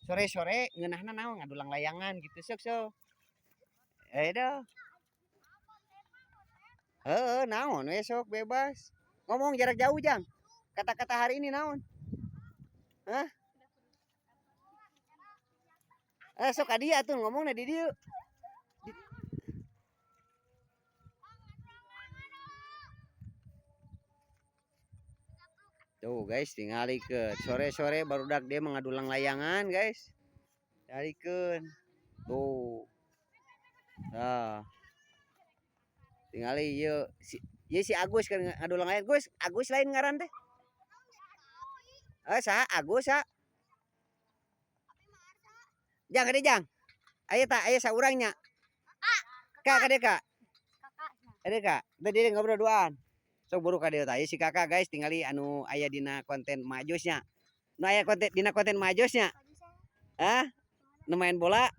sore-sore ngeunahna naon ngadulang layangan gitu sok. Dah. Naon we sok bebas. Ngomong jarak jauh Jang. Kata-kata hari ini naon? Hah? Sok ka dieu atuh ngomongna di dieu. Tuh guys, tingalikeun. Sore-sore barudak dia mengadulang layangan, guys. Tingalikeun. Tuh. Nah. Tingali ieu si Agus kan ngadulang layangan. Agus lain ngaran teh. Saha? Agus sa? Jang kade Jang. Aya tak aya saurang nya. Kak kade Kak. Kade Kak. Tadi ngobrol duaan. Sok buru ka dieu tah si Kakak guys tingali anu aya dina konten majosnya. Nu aya konten dina konten majosnya. Hah? Nu main bola.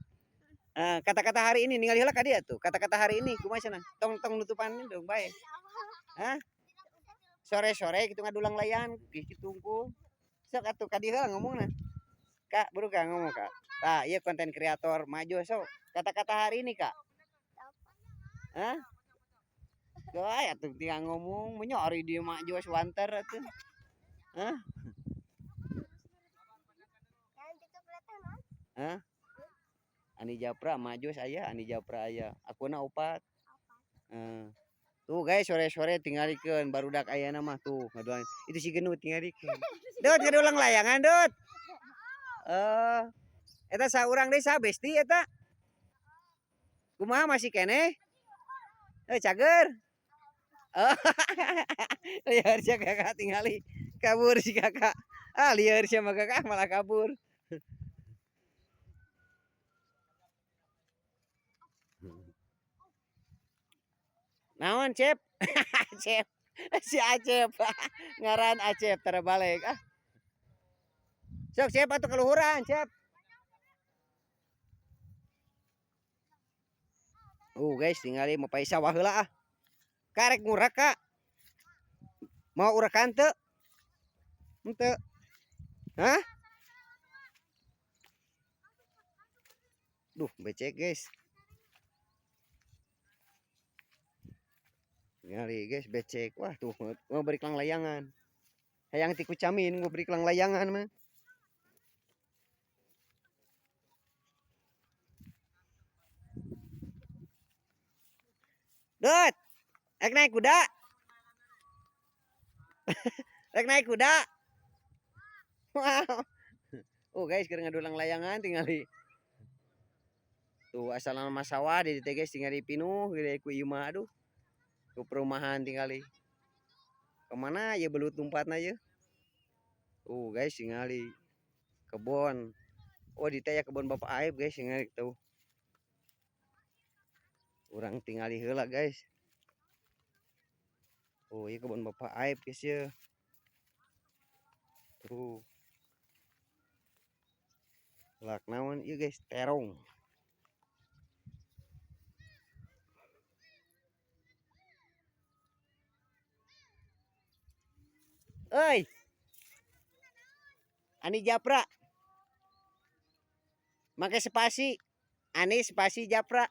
Kata-kata hari ini ningali heula ka dieu tuh. Kata-kata hari ini kumaha cenah? Tong nutupan dong bae. Hah? Sore-sore gitu ngadulang layangan kitu unggul. Sok atuh ka dieu heula ngomongna. Kak, buru Kak ngomong Kak. Tah, ieu konten kreator majos sok. Kata-kata hari ini Kak. Hah? Goy atuh tinggal ngomong menyori dia mak jual wanter atuh. Hah? Hah? Ani Japra maju saya, Ani Japra aya. Akuna 4. Tuh guys sore-sore tingalikeun barudak ayeuna mah tuh ngadulang. Itu si Genut tingalikeun. Dut ngadulang layangan Dut. Eta saurang deui sa besti eta. Kumaha masih keneh? Cager. Liar si Kakak tingali kabur si Kakak. Liar si sama Kakak malah kabur. Naon Cep? Cep. Si Acep. Ngaran Acep terbalik. Sok Cep atuh keluhuran Cep. Guys tingali mapai sawah heula Karek ngurak Kak. Mau urakan teu? Henteu. Hah? Duh, becek guys. Ngali guys becek. Wah, tuh mau beri kelang layangan. Hayang ti kucamin mau beri kelang layangan mah. Dut. Rek naik kuda. Rek naik kuda. Wow. Guys, keur ngadulang layangan tingali. Tuh asal nama sawah di dieu guys tingali pinuh gede ku ieu mah aduh. Ku perumahan tingali. Kemana ya belut tumpatna ye? Guys tingali kebon. Di teh ya kebon Bapak Aib guys tingali tuh. Urang tingali heula guys. Ieu kebon Bapak Aib guys ya. Tuh. Lak naon ieu guys terong. Oi. Ani Japra. Make spasi. Ani spasi Japra.